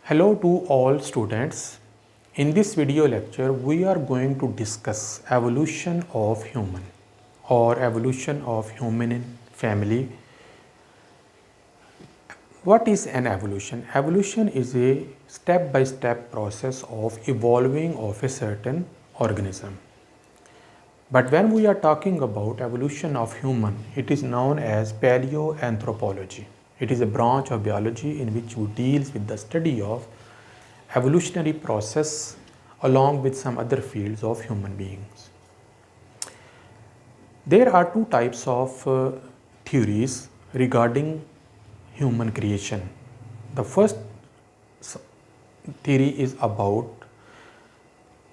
Hello to all students. In this video lecture, we are going to discuss evolution of human or evolution of human family. What is an evolution? Evolution is a step-by-step process of evolving of a certain organism. But when we are talking about evolution of human, it is known as paleoanthropology. It is a branch of biology in which we deals with the study of evolutionary process along with some other fields of human beings. There are two types of theories regarding human creation. The first theory is about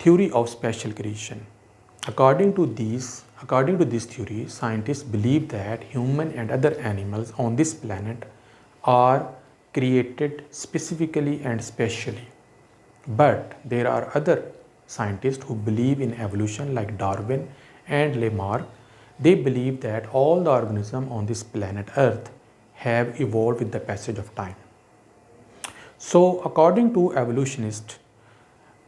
theory of special creation. According to this theory, scientists believe that human and other animals on this planet are created specifically and specially. But there are other scientists who believe in evolution like Darwin and Lamarck. They believe that all the organisms on this planet Earth have evolved with the passage of time. So according to evolutionists,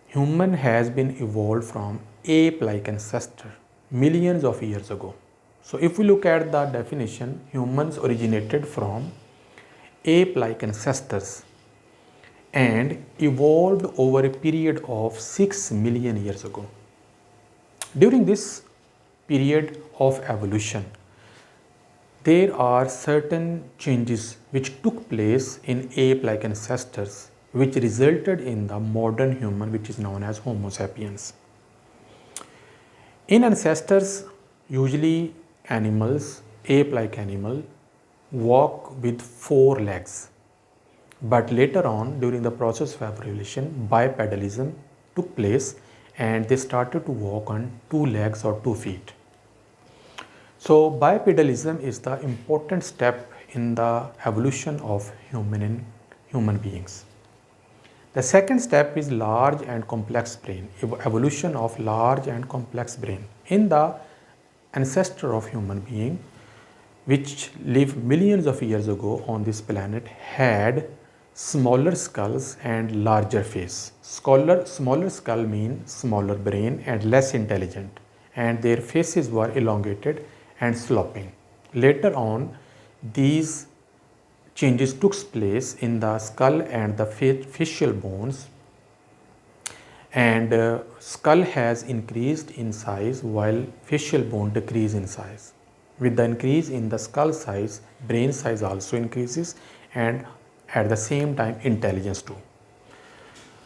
human has been evolved from ape-like ancestor millions of years ago. So if we look at the definition, humans originated from ape-like ancestors and evolved over a period of 6 million years ago. During this period of evolution, there are certain changes which took place in ape-like ancestors which resulted in the modern human which is known as Homo sapiens. In ancestors, usually animals, ape-like animal, walk with 4 legs. But later on, during the process of evolution, bipedalism took place and they started to walk on 2 legs or 2 feet. So bipedalism is the important step in the evolution of human beings. The second step is large and complex brain, evolution of large and complex brain. In the ancestor of human being, which lived millions of years ago on this planet, had smaller skulls and larger face. Smaller skull means smaller brain and less intelligent, and their faces were elongated and sloping. Later on, these changes took place in the skull and the facial bones, and skull has increased in size while facial bone decreased in size. With the increase in the skull size, brain size also increases, and at the same time intelligence too.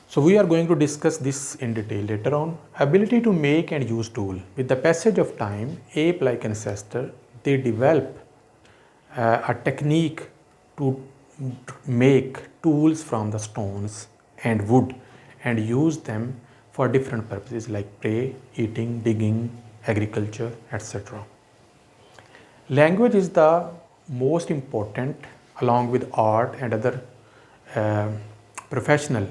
So we are going to discuss this in detail later on. Ability to make and use tool. With the passage of time, ape-like ancestor, they develop a technique to make tools from the stones and wood and use them for different purposes like prey, eating, digging, agriculture, etc. Language is the most important along with art and other professional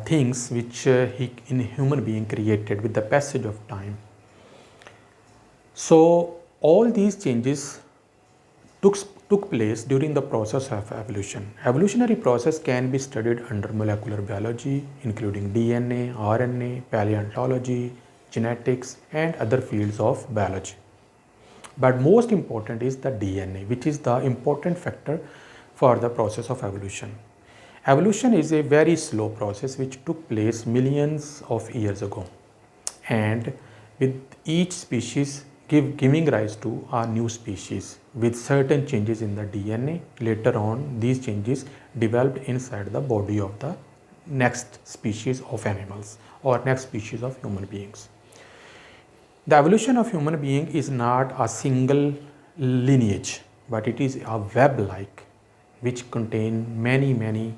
things which in human being created with the passage of time. So all these changes took place during the process of evolution. Evolutionary process can be studied under molecular biology, including DNA, RNA, paleontology, genetics, and other fields of biology. But most important is the DNA, which is the important factor for the process of evolution. Evolution is a very slow process which took place millions of years ago, and with each species giving rise to a new species with certain changes in the DNA. Later on, these changes developed inside the body of the next species of animals or next species of human beings. The evolution of human being is not a single lineage, but it is a web-like which contain many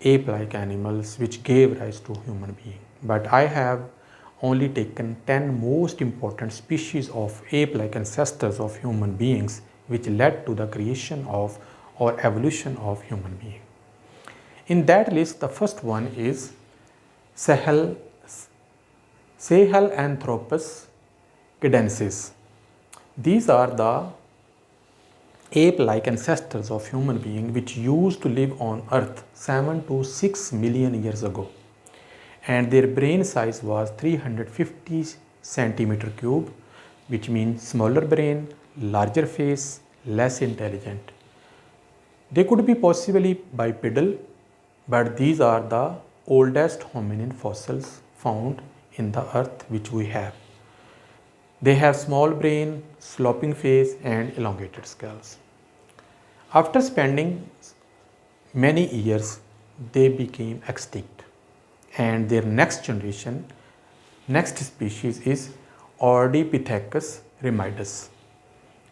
ape-like animals which gave rise to human being. But I have only taken 10 most important species of ape-like ancestors of human beings which led to the creation of or evolution of human being. In that list, the first one is Sahelanthropus cadensis. These are the ape-like ancestors of human beings which used to live on earth 7 to 6 million years ago, and their brain size was 350 centimeter cube, which means smaller brain, larger face, less intelligent. They could be possibly bipedal, but these are the oldest hominin fossils found in the earth which we have. They have small brain, sloping face and elongated skulls. After spending many years, they became extinct, and their next generation, next species is Ardipithecus remidus,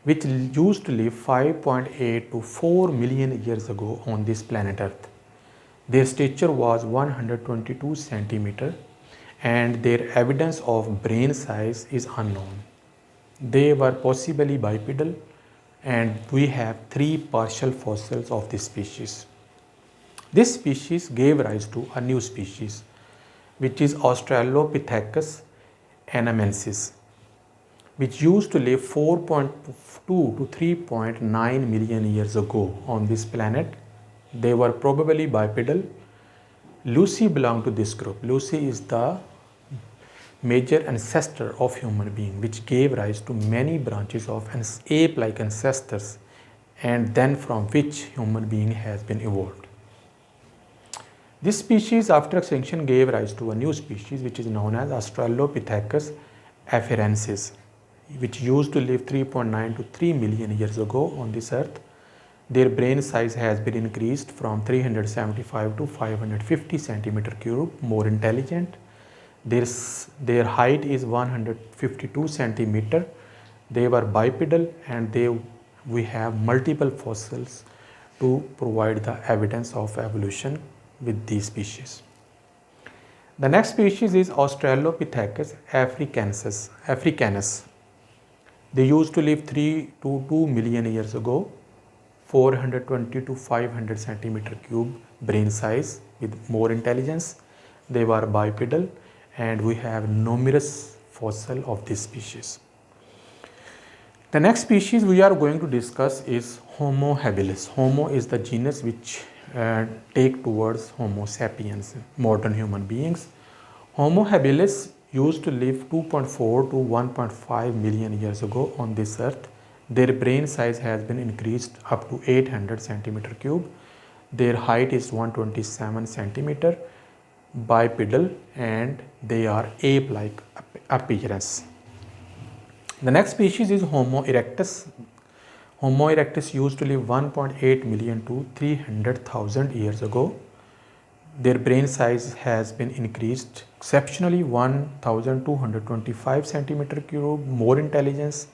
which used to live 5.8 to 4 million years ago on this planet Earth. Their stature was 122 centimeter, and their evidence of brain size is unknown. They were possibly bipedal, and we have 3 partial fossils of this species. This species gave rise to a new species, which is Australopithecus anamensis, which used to live 4.2 to 3.9 million years ago on this planet. They were probably bipedal. Lucy belonged to this group. Lucy is the major ancestor of human being, which gave rise to many branches of ape-like ancestors, and then from which human being has been evolved. This species after extinction gave rise to a new species which is known as Australopithecus afarensis, which used to live 3.9 to 3 million years ago on this earth. Their brain size has been increased from 375 to 550 centimeter cube, more intelligent. Their height is 152 centimeter. They were bipedal, and we have multiple fossils to provide the evidence of evolution with these species. The next species is Australopithecus africanus. They used to live 3 to 2 million years ago, 420 to 500 centimeter cube brain size with more intelligence. They were bipedal, and we have numerous fossils of this species. The next species we are going to discuss is Homo habilis. Homo is the genus which take towards Homo sapiens, modern human beings. Homo habilis used to live 2.4 to 1.5 million years ago on this earth. Their brain size has been increased up to 800 centimeter cube. Their height is 127 centimeter, bipedal, and they are ape-like appearance. The next species is Homo erectus. Homo erectus used to live 1.8 million to 300,000 years ago. Their brain size has been increased exceptionally 1225 centimeter cube, more intelligence.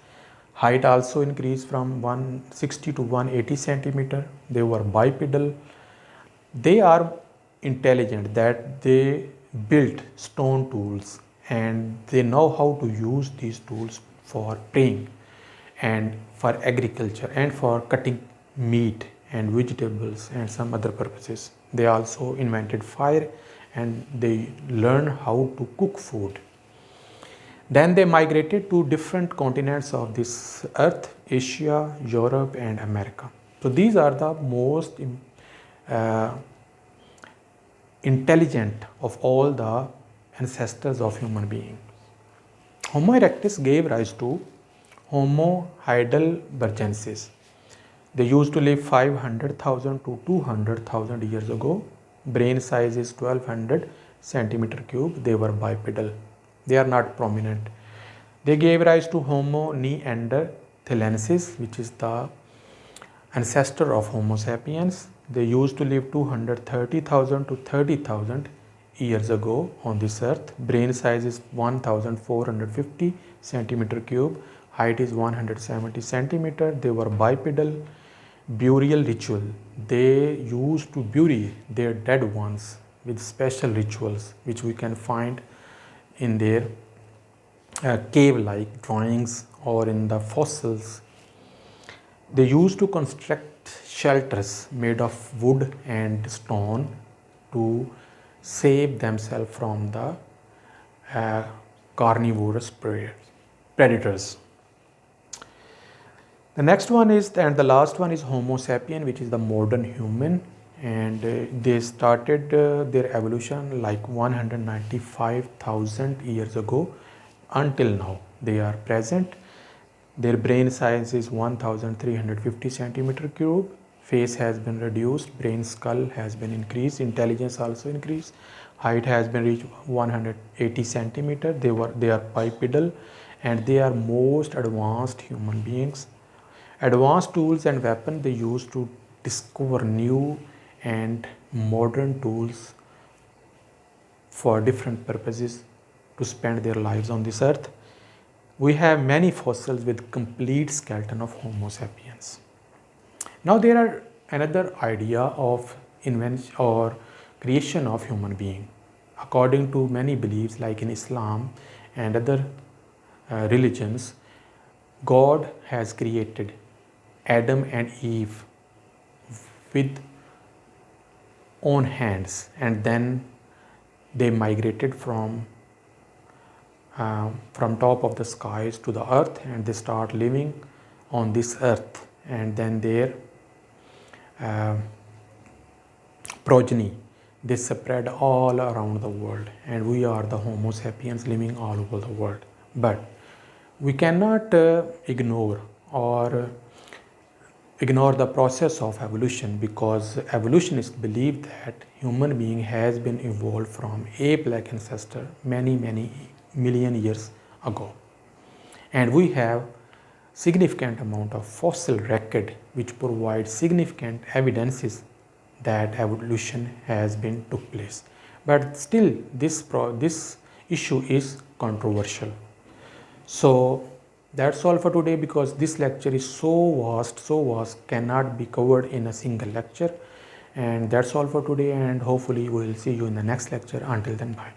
Height also increased from 160 to 180 centimeter. They were bipedal. They are intelligent that they built stone tools, and they know how to use these tools for praying and for agriculture and for cutting meat and vegetables and some other purposes. They also invented fire, and they learned how to cook food. Then they migrated to different continents of this earth: Asia, Europe and America. So these are the most intelligent of all the ancestors of human being. Homo erectus gave rise to Homo heidelbergensis. They used to live 500,000 to 200,000 years ago. Brain size is 1200 centimeter cube. They were bipedal. They are not prominent. They gave rise to Homo neanderthalensis, which is the ancestor of Homo sapiens. They used to live 230,000 to 30,000 years ago on this earth. Brain size is 1450 centimeter cube. Height is 170 centimeter. They were bipedal. Burial ritual. They used to bury their dead ones with special rituals, which we can find in their cave-like drawings or in the fossils. They used to construct shelters made of wood and stone to save themselves from the carnivorous predators. The next one is, and the last one is Homo sapien, which is the modern human, and they started their evolution like 195,000 years ago until now. They are present. Their brain size is 1350 centimeter cube. Face has been reduced, brain skull has been increased, intelligence also increased. Height has been reached 180 centimeter. They are bipedal, and they are most advanced human beings. Advanced tools and weapons they use to discover new and modern tools for different purposes to spend their lives on this earth. We have many fossils with complete skeleton of Homo sapiens. Now there are another idea of invention or creation of human being. According to many beliefs like in Islam and other religions, God has created Adam and Eve with own hands, and then they migrated from top of the skies to the earth, and they start living on this earth, and then their progeny they spread all around the world, and we are the Homo sapiens living all over the world. But we cannot ignore the process of evolution, because evolutionists believe that human being has been evolved from ape-like ancestor many million years ago, and we have significant amount of fossil record which provides significant evidences that evolution has been took place. But still this issue is controversial. So that's all for today, because this lecture is so vast, cannot be covered in a single lecture. And that's all for today, and hopefully we will see you in the next lecture. Until then, bye.